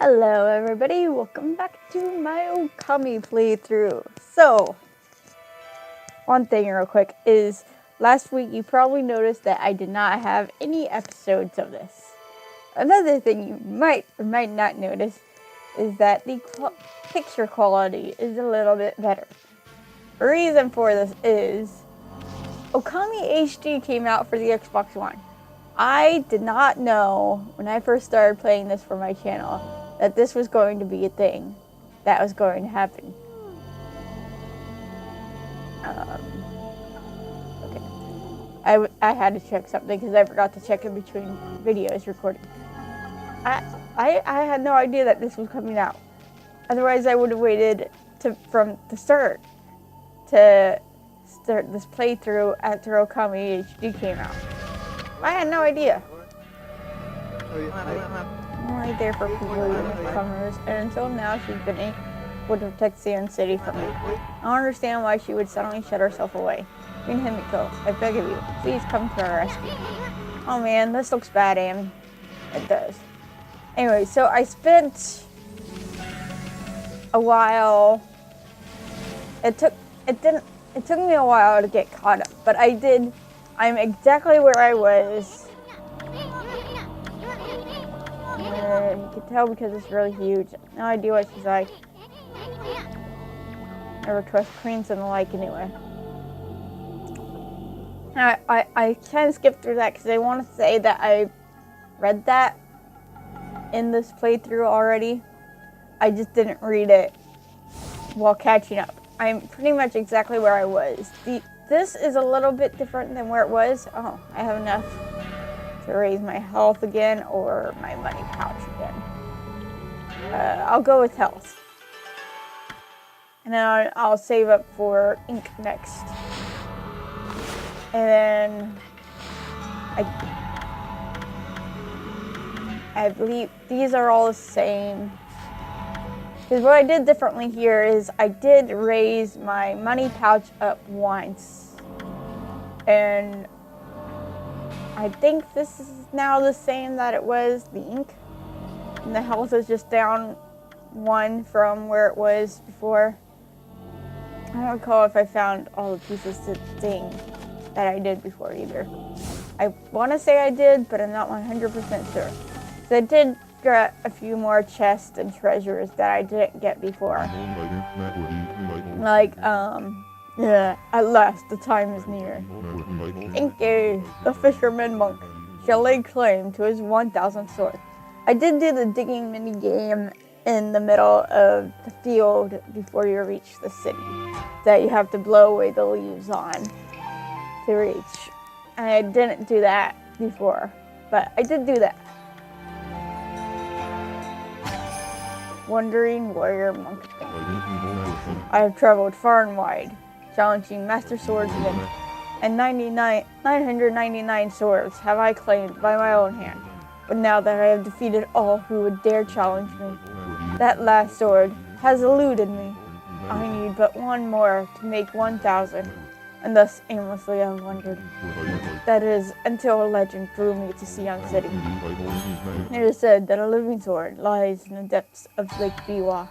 Hello everybody, welcome back to my Okami playthrough. So, one thing real quick is, last week you probably noticed that I did not have any episodes of this. Another thing you might or might not notice is that the picture quality is a little bit better. The reason for this is, Okami HD came out for the Xbox One. I did not know when I first started playing this for my channel that this was going to be a thing that was going to happen. Okay. I had to check something because I forgot to check in between videos recording. I had no idea that this was coming out. Otherwise, I would have waited from the start to start this playthrough after Okami HD came out. I had no idea. I'm right there for people newcomers, and until now she's been able to protect Sand City from me. I don't understand why she would suddenly shut herself away. Queen Himiko, I beg of you, please come to our rescue. Oh man, this looks bad, Amy. It does. Anyway, so I spent a while. It took me a while to get caught up, but I did. I'm exactly where I was. You can tell because it's really huge. No idea what she's like. Never trust queens and the like anyway. I kind of skipped through that because I want to say that I read that in this playthrough already. I just didn't read it while catching up. I'm pretty much exactly where I was. This is a little bit different than where it was. Oh, I have enough to raise my health again or my money pouch again. I'll go with health. And then I'll save up for ink next. And then I believe these are all the same. Because what I did differently here is I did raise my money pouch up once. And I think this is now the same that it was, the ink. And the health is just down one from where it was before. I don't recall if I found all the pieces to the thing that I did before either. I want to say I did, but I'm not 100% sure. So I did get a few more chests and treasures that I didn't get before. Like, yeah, at last the time is near. Inky, the fisherman monk, shall lay claim to his 1,000 swords. I did do the digging mini game in the middle of the field before you reach the city that you have to blow away the leaves on to reach. And I didn't do that before, but I did do that. Wandering warrior monk. I have traveled far and wide, challenging master swordsmen, and 999 swords have I claimed by my own hand. But now that I have defeated all who would dare challenge me, that last sword has eluded me. I need but one more to make 1,000, and thus aimlessly I wandered. That is, until a legend drew me to Sion City. It is said that a living sword lies in the depths of Lake Biwa.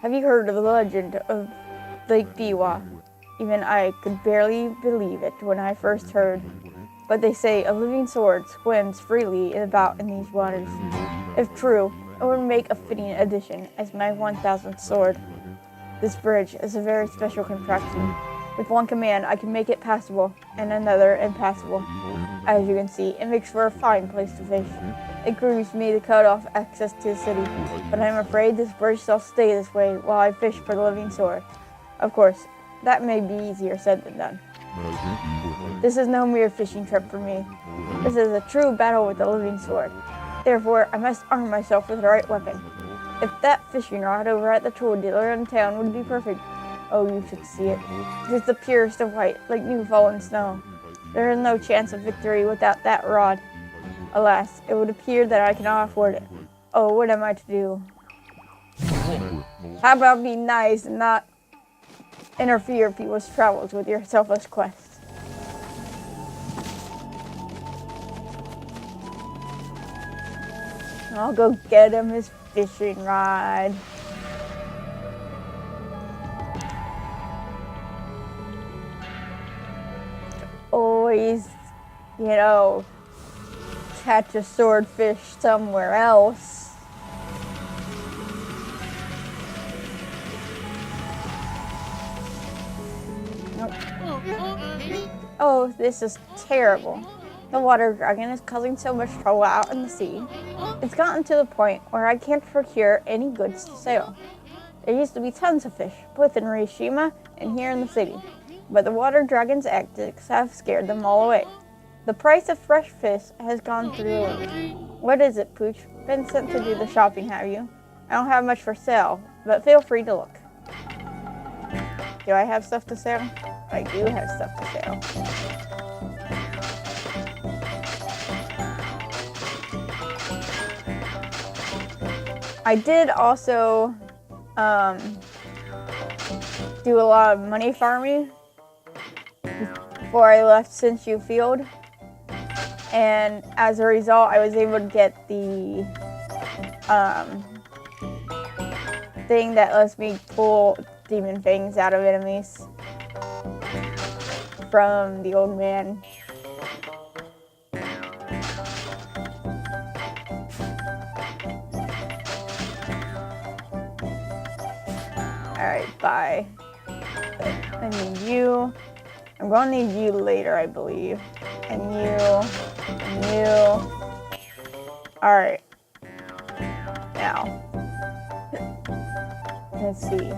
Have you heard of the legend of Lake Biwa? Even I could barely believe it when I first heard. But they say a living sword swims freely about in these waters. If true, it would make a fitting addition as my 1,000th sword. This bridge is a very special contraption. With one command, I can make it passable, and another impassable. As you can see, it makes for a fine place to fish. It grieves me to cut off access to the city, but I am afraid this bridge shall stay this way while I fish for the living sword. Of course, that may be easier said than done. This is no mere fishing trip for me. This is a true battle with the living sword. Therefore, I must arm myself with the right weapon. If that fishing rod over at the tool dealer in town would be perfect. Oh, you should see it. It is the purest of white, like new fallen snow. There is no chance of victory without that rod. Alas, it would appear that I cannot afford it. Oh, what am I to do? How about be nice and not interfere people's travels with your selfless quests? I'll go get him his fishing rod. Always, you know, catch a swordfish somewhere else. Nope. Oh, this is terrible. The water dragon is causing so much trouble out in the sea. It's gotten to the point where I can't procure any goods to sell. There used to be tons of fish, both in Rishima and here in the city, but the water dragon's antics have scared them all away. The price of fresh fish has gone through the roof. What is it, Pooch? Been sent to do the shopping, have you? I don't have much for sale, but feel free to look. Do I have stuff to sell? I do have stuff to sell. I did also do a lot of money farming before I left Sinshu Field, and as a result I was able to get the thing that lets me pull demon fangs out of enemies from the old man. Alright, bye. I need you. I'm gonna need you later, I believe. And you. And you. Alright. Now. Let's see.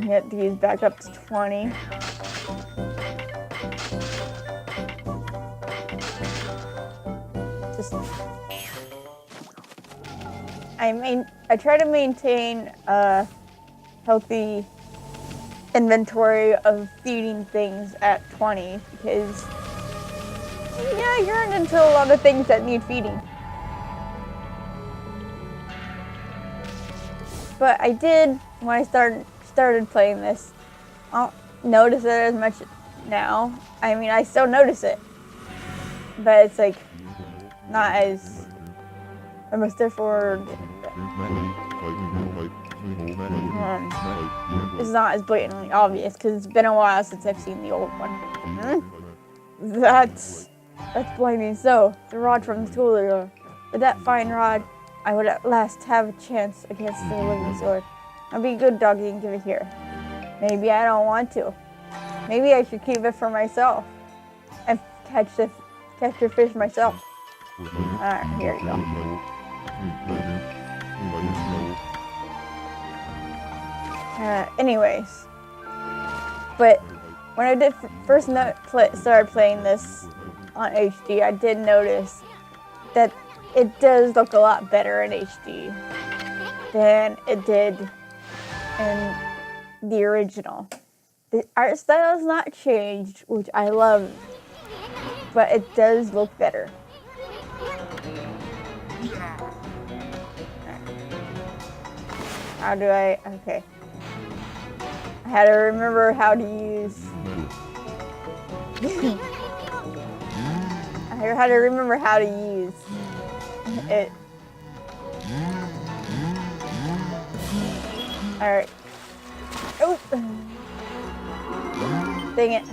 Get these back up to 20. Just... I try to maintain a healthy inventory of feeding things at 20 because, yeah, you run into a lot of things that need feeding. But I did, when I started playing this, I don't notice it as much now. I mean, I still notice it, but it's like not as, I must therefore, it's not as blatantly obvious because it's been a while since I've seen the old one. That's blaming. So, the rod from the tool dealer. With that fine rod, I would at last have a chance against the living sword. I'll be a good doggy and give it here. Maybe I don't want to. Maybe I should keep it for myself and catch your fish myself. Alright, here you go. Anyways, but when I did first started playing this on HD, I did notice that it does look a lot better in HD than it did in the original. The art style has not changed, which I love, but it does look better. How do I, okay. I had to remember how to use, I had to remember how to use it. Alright. Oh! Dang it.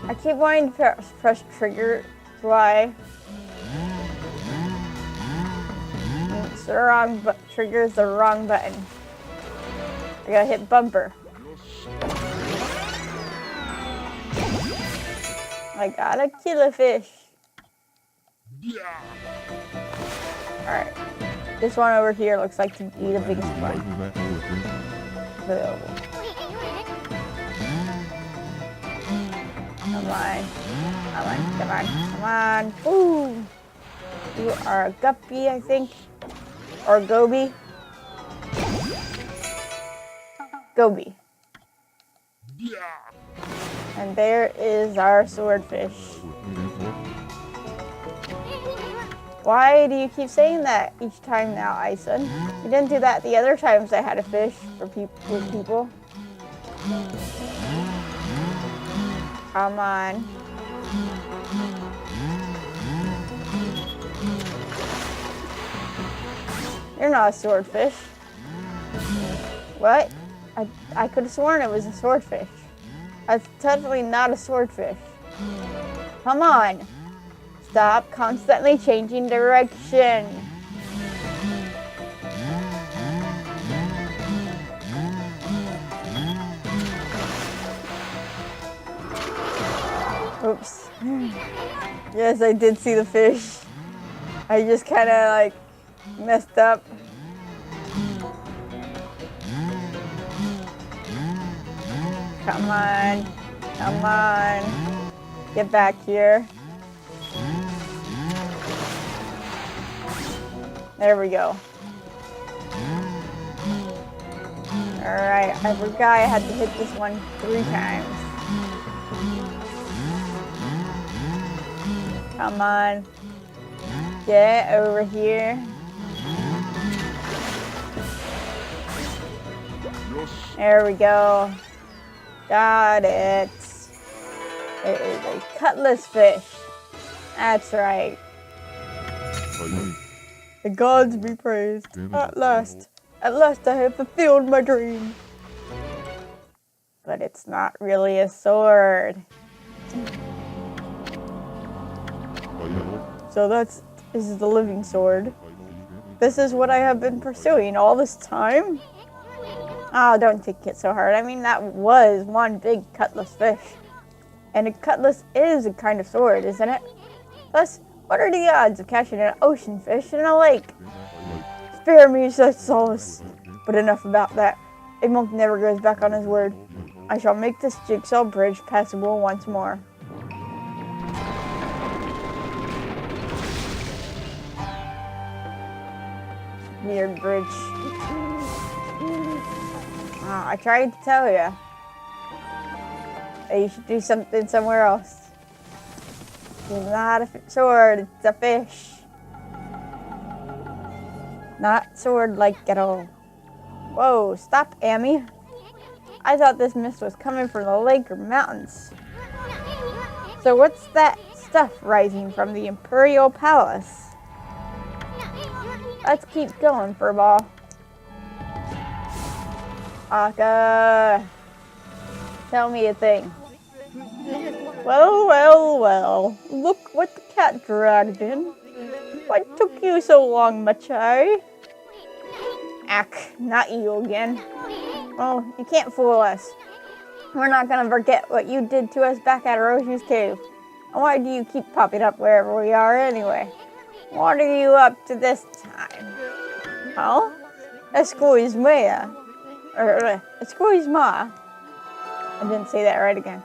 I keep wanting to press trigger. Why? It's the wrong trigger is the wrong button. I gotta hit bumper. I gotta kill a fish. Alright. This one over here looks like to be the biggest one available. Come on. Come on, come on, come on. Ooh! You are a guppy, I think. Or goby. Goby. And there is our swordfish. Why do you keep saying that each time now, Ison? You didn't do that the other times I had a fish with people. Come on. You're not a swordfish. What? I could have sworn it was a swordfish. That's totally not a swordfish. Come on. Stop constantly changing direction. Oops. Yes, I did see the fish. I just kind of like messed up. Come on. Come on. Get back here. There we go. Alright, I forgot I had to hit this one 3 times. Come on. Get over here. There we go. Got it. It is a cutlass fish. That's right. The gods be praised. At last I have fulfilled my dream. But it's not really a sword. So this is the living sword. This is what I have been pursuing all this time? Oh, don't take it so hard. I mean, that was one big cutlass fish. And a cutlass is a kind of sword, isn't it? Plus, what are the odds of catching an ocean fish in a lake? Spare me such solace. But enough about that. A monk never goes back on his word. I shall make this jigsaw bridge passable once more. Weird bridge. Oh, I tried to tell you. You should do something somewhere else. It's not a sword, it's a fish. Not sword-like at all. Whoa, stop, Amy. I thought this mist was coming from the lake or mountains. So what's that stuff rising from the Imperial Palace? Let's keep going, Furball. Aka, tell me a thing. Well, well, well. Look what the cat dragged in. What took you so long, Machai? Ack, not you again. Oh, you can't fool us. We're not gonna forget what you did to us back at Roshu's cave. And why do you keep popping up wherever we are anyway? What are you up to this time? Huh? Excuse-moi. Excuse-moi. I didn't say that right again.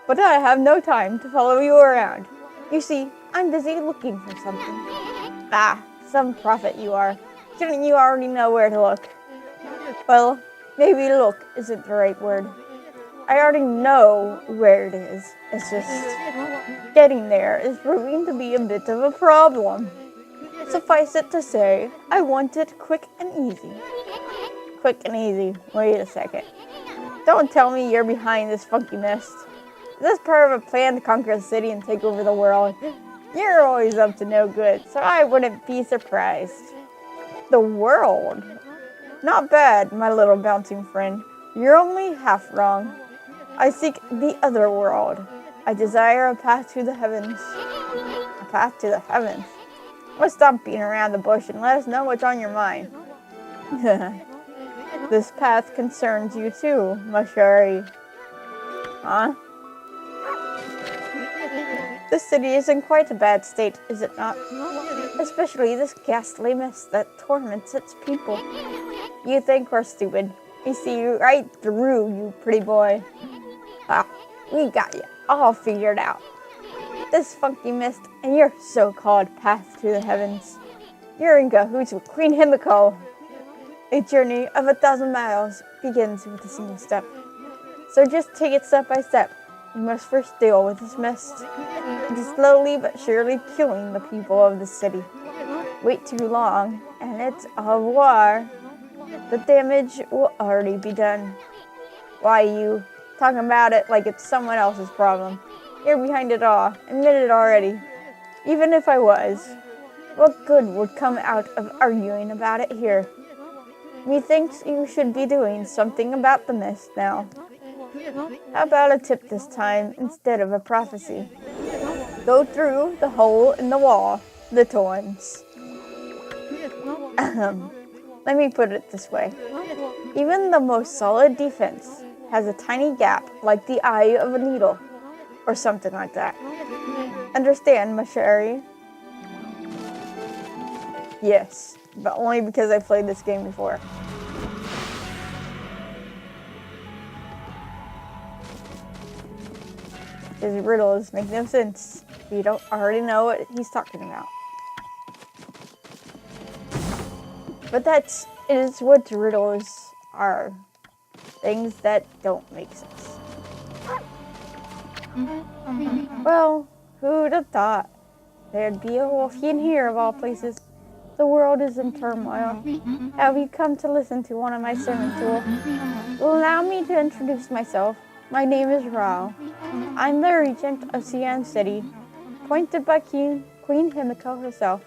But I have no time to follow you around. You see, I'm busy looking for something. Ah, some prophet you are. Shouldn't you already know where to look? Well, maybe look isn't the right word. I already know where it is. It's just getting there is proving to be a bit of a problem. Suffice it to say, I want it quick and easy. Quick and easy. Wait a second. Don't tell me you're behind this funky mist. Is this part of a plan to conquer the city and take over the world? You're always up to no good, so I wouldn't be surprised. The world? Not bad, my little bouncing friend. You're only half wrong. I seek the other world. I desire a path to the heavens. A path to the heavens? Well, stop beating around the bush and let us know what's on your mind. This path concerns you too, Mashari. Huh? This city is in quite a bad state, is it not? Especially this ghastly mist that torments its people. You think we're stupid. We see right through you, pretty boy. Ah, we got you all figured out. This funky mist and your so-called path to the heavens. You're in cahoots with Queen Himiko. A journey of 1,000 miles begins with a single step. So just take it step by step. You must first deal with this mist. It is slowly but surely killing the people of the city. Wait too long, and it's au revoir. The damage will already be done. Why you talking about it like it's someone else's problem? You're behind it all. Admit it already. Even if I was, what good would come out of arguing about it here? Methinks you should be doing something about the mist now. How about a tip this time instead of a prophecy? Go through the hole in the wall, little ones. Let me put it this way. Even the most solid defense has a tiny gap like the eye of a needle, or something like that. Understand, Mashari? Yes, but only because I played this game before. His riddles make no sense. You don't already know what he's talking about. But that is what riddles are. Things that don't make sense. Well, who'd have thought there'd be a wolf in here of all places? The world is in turmoil. Have you come to listen to one of my sermons, Wolf? Allow me to introduce myself. My name is Rao. I'm the regent of Sian City, appointed by Queen Himiko herself.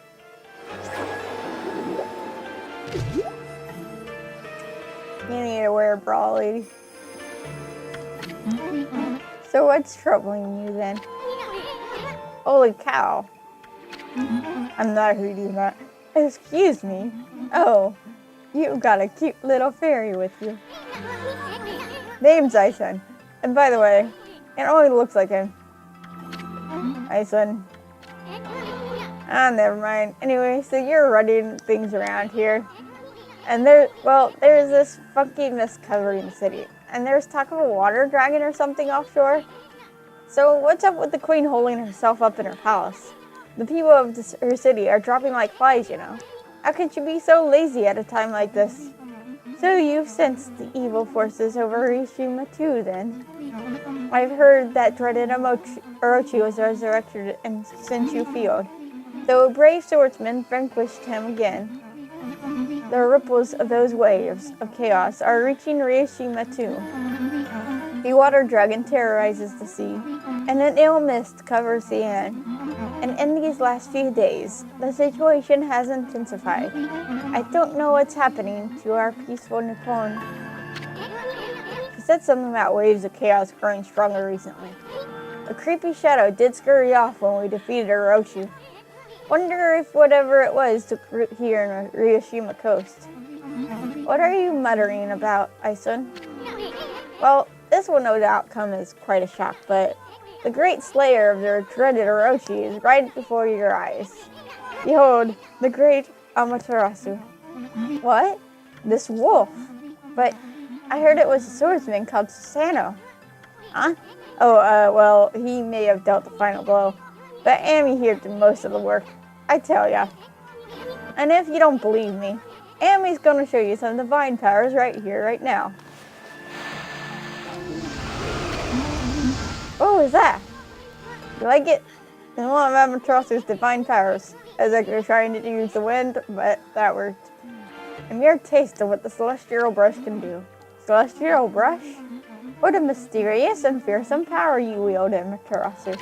You need to wear a bra, lady. So what's troubling you then? Holy cow. I'm not reading that. Excuse me. Oh, you've got a cute little fairy with you. Name's Aisen. And by the way, it only looks like him. Aisen. Never mind. Anyway, so you're running things around here. And there's this funky mist covering the city. And there's talk of a water dragon or something offshore. So what's up with the queen holding herself up in her palace? The people of her city are dropping like flies, you know. How can she be so lazy at a time like this? So you've sensed the evil forces over Rishima too, then? I've heard that dreaded Orochi was resurrected in Senshu Field. Though a brave swordsman vanquished him again, the ripples of those waves of chaos are reaching Rishima too. The water dragon terrorizes the sea, and an ill mist covers the air. And in these last few days, the situation has intensified. I don't know what's happening to our peaceful Nippon. He said something about waves of chaos growing stronger recently. A creepy shadow did scurry off when we defeated Orochi. Wonder if whatever it was took root here in the Ryushima coast. What are you muttering about, Aisen? Well, this will no doubt come as quite a shock, but the great slayer of the dreaded Orochi is right before your eyes. Behold, the great Amaterasu. What? This wolf? But I heard it was a swordsman called Susano. Huh? Oh, well, he may have dealt the final blow. But Amy here did most of the work. I tell ya. And if you don't believe me, Amy's gonna show you some divine powers right here, right now. What was that? You like it? It's one of Amaterasu's divine powers. As if you're trying to use the wind, but that worked. A mere taste of what the celestial brush can do. Celestial brush? What a mysterious and fearsome power you wield, Amaterasu.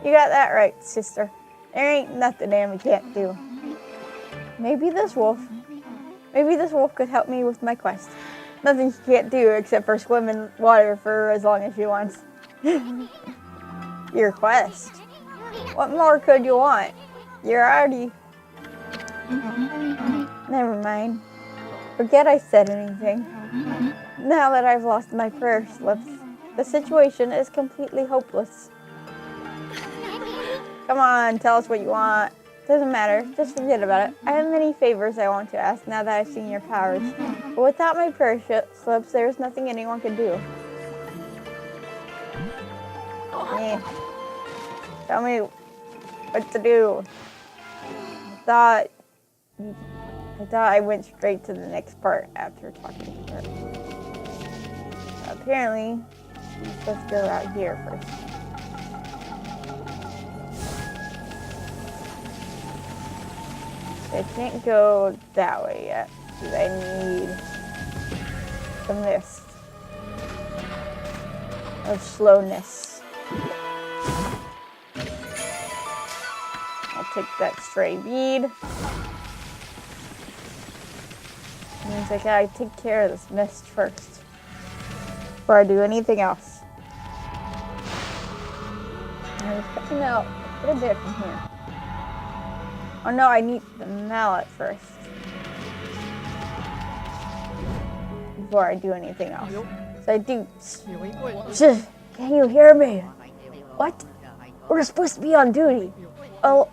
You got that right, sister. There ain't nothing Amy can't do. Maybe this wolf could help me with my quest. Nothing she can't do except for swim in water for as long as she wants. Your quest? What more could you want? You're already... Never mind. Forget I said anything. Now that I've lost my prayer slips, the situation is completely hopeless. Come on, tell us what you want. Doesn't matter, just forget about it. I have many favors I want to ask now that I've seen your powers. But without my prayer slips, there's nothing anyone can do. Tell me what to do. I thought I went straight to the next part after talking to her. Apparently, I'm supposed to go out here first. I can't go that way yet, because I need the mist of slowness. take that stray bead. Means I gotta take care of this mist first before I do anything else. I'm cutting out quite a bit from here. Oh no, I need the mallet first before I do anything else. So I do. Can you hear me? What? We're supposed to be on duty. Oh,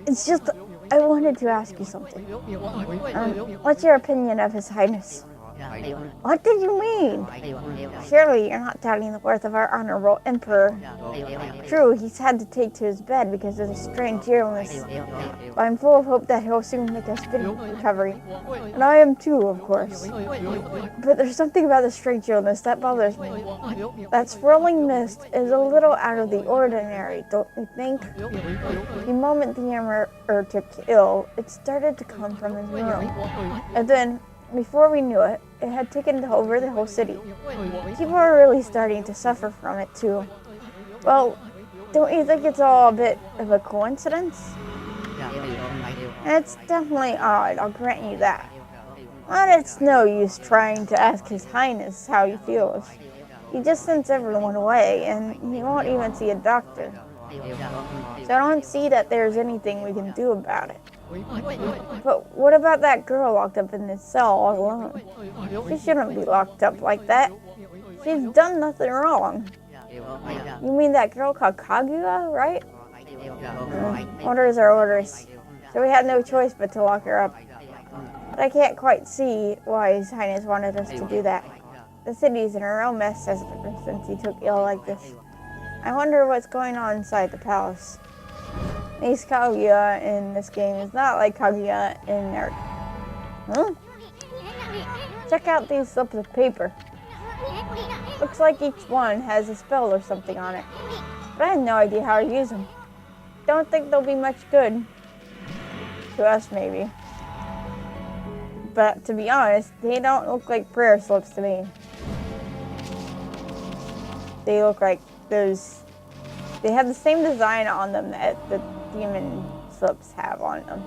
it's just I wanted to ask you something. What's your opinion of His Highness? What did you mean? Surely you're not doubting the worth of our honorable emperor. True, he's had to take to his bed because of the strange illness, but I'm full of hope that he'll soon make a speedy recovery. And I am too, of course. But there's something about the strange illness that bothers me. That swirling mist is a little out of the ordinary, don't you think? The moment the emperor took ill, it started to come from his room. And then, before we knew it, it had taken over the whole city. People are really starting to suffer from it too. Well, don't you think it's all a bit of a coincidence? It's definitely odd, I'll grant you that. But it's no use trying to ask His Highness how he feels. He just sends everyone away, and he won't even see a doctor. So I don't see that there's anything we can do about it. But what about that girl locked up in this cell all alone? She shouldn't be locked up like that. She's done nothing wrong. You mean that girl called Kaguya, right? Orders are orders. So we had no choice but to lock her up. But I can't quite see why His Highness wanted us to do that. The city's in a real mess since he took ill like this. I wonder what's going on inside the palace. This Kaguya in this game is not like Kaguya in Naruto. Huh? Check out these slips of paper. Looks like each one has a spell or something on it. But I have no idea how to use them. Don't think they'll be much good. To us, maybe. But to be honest, they don't look like prayer slips to me. They look like those... They have the same design on them that the demon slips have on them,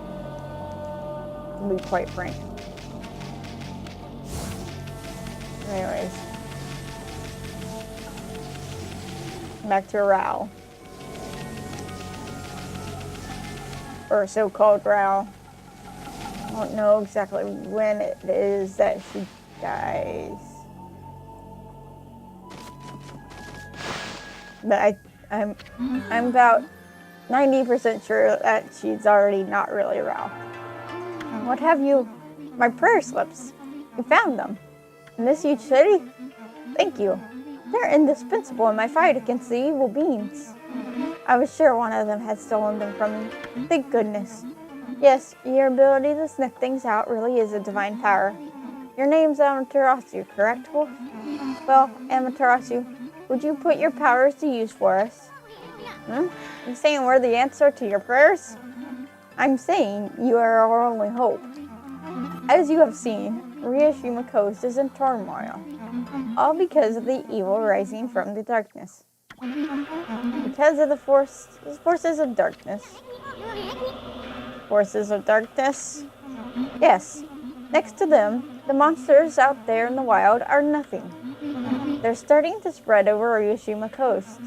to be quite frank. Anyways. Back to Rao. Or so-called Rao. I don't know exactly when it is that she dies. But I'm about 90% sure that she's already not really Rao. What have you? My prayer slips. You found them. In this huge city? Thank you. They're indispensable in my fight against the evil beings. I was sure one of them had stolen them from me. Thank goodness. Yes, your ability to sniff things out really is a divine power. Your name's Amaterasu, correct, Wolf? Well, Amaterasu, would you put your powers to use for us? You saying we're the answer to your prayers? I'm saying you are our only hope. As you have seen, Ryushima Coast is in turmoil, all because of the evil rising from the darkness. Because of the forces of darkness. Forces of darkness? Yes. Next to them, the monsters out there in the wild are nothing. They're starting to spread over Ryushima Coast.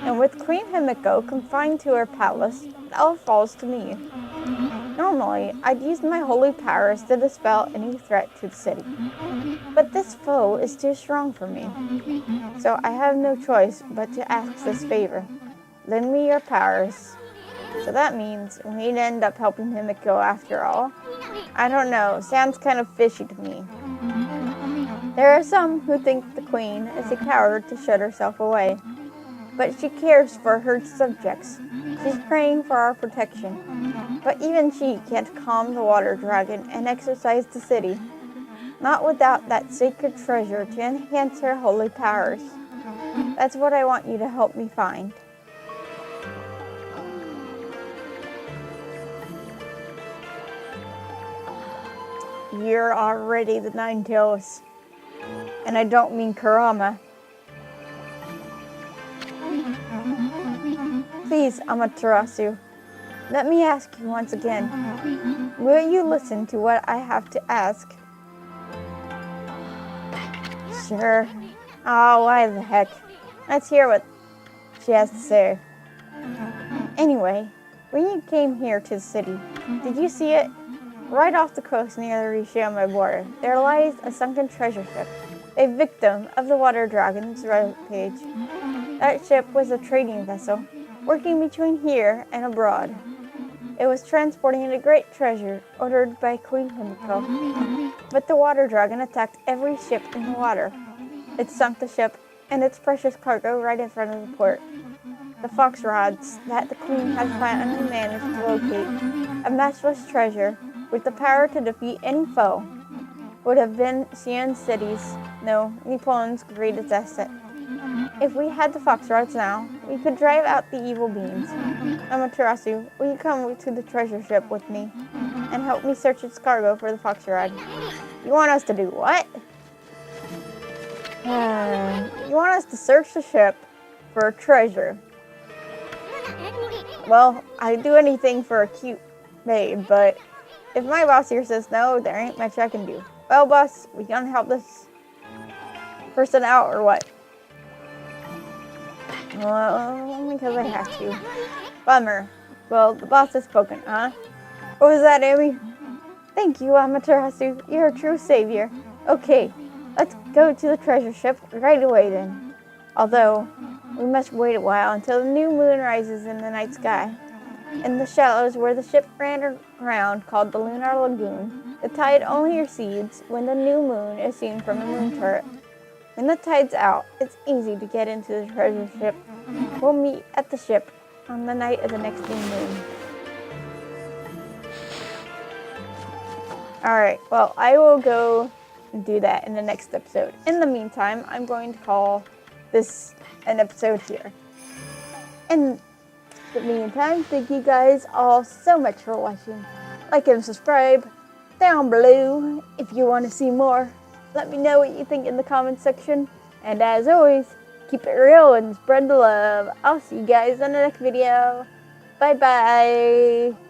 And with Queen Himiko confined to her palace, it all falls to me. Normally, I'd use my holy powers to dispel any threat to the city. But this foe is too strong for me. So I have no choice but to ask this favor. Lend me your powers. So that means we'd end up helping Himiko after all. I don't know, sounds kind of fishy to me. There are some who think the queen is a coward to shut herself away. But she cares for her subjects. She's praying for our protection. But even she can't calm the water dragon and exorcise the city. Not without that sacred treasure to enhance her holy powers. That's what I want you to help me find. You're already the Nine-Tails. And I don't mean Kurama. Please, Amaterasu. Let me ask you once again. Will you listen to what I have to ask? Sure. Oh, why the heck? Let's hear what she has to say. Anyway, when you came here to the city, did you see it? Right off the coast near the Kesshami border, there lies a sunken treasure ship, a victim of the water dragon's rampage. That ship was a trading vessel, working between here and abroad. It was transporting a great treasure ordered by Queen Himiko, but the water dragon attacked every ship in the water. It sunk the ship and its precious cargo right in front of the port. The fox rods that the queen has finally managed to locate, a matchless treasure with the power to defeat any foe, would have been Xian City's, no, Nippon's greatest asset. If we had the fox rods now, we could drive out the evil beings. Amaterasu, will you come to the treasure ship with me and help me search its cargo for the fox rod? You want us to do what? You want us to search the ship for a treasure. Well, I'd do anything for a cute babe, but if my boss here says no, there ain't much I can do. Well, boss, we gonna help this person out or what? Well, because I have to. Bummer. Well, the boss has spoken, huh? What was that, Amy? Thank you, Amaterasu. You're a true savior. Okay, let's go to the treasure ship right away then. Although, we must wait a while until the new moon rises in the night sky. In the shallows where the ship ran around, called the Lunar Lagoon, the tide only recedes when the new moon is seen from the moon turret. When the tide's out, it's easy to get into the treasure ship. We'll meet at the ship on the night of the next new moon. Alright, well, I will go and do that in the next episode. In the meantime, I'm going to call this an episode here. In the meantime, thank you guys all so much for watching. Like and subscribe down below if you want to see more. Let me know what you think in the comments section. And as always, keep it real and spread the love. I'll see you guys in the next video. Bye bye.